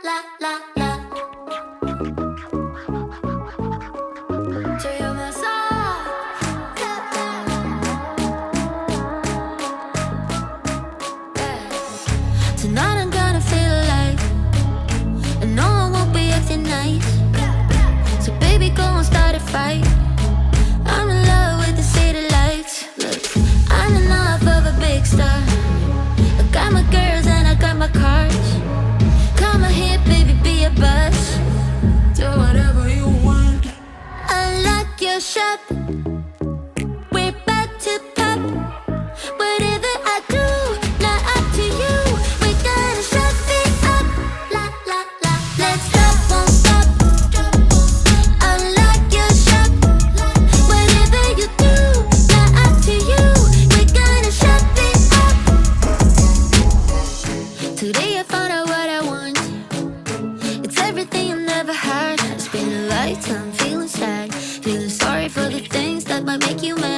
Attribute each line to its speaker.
Speaker 1: la la la. Soy yo más Tonight I'm gonna feel alive, and no, I won't be acting nice. So baby, go and start a fight. I'm in love with the city lights. Look, I'm enough of a big star. I got my girls and I got my cars. Come on here, baby, be a buzz. Do whatever you want. Unlock your shop. We're about to pop. Whatever I do, not up to you. We're gonna shut it up. La la la. Let's stop, won't stop. Unlock your shop. Whatever you do, not up to you. We're gonna shut it up. Today I found out what I want. It's everything I've never had. It's been a lifetime feeling sad, feeling sorry for the things that might make you mad.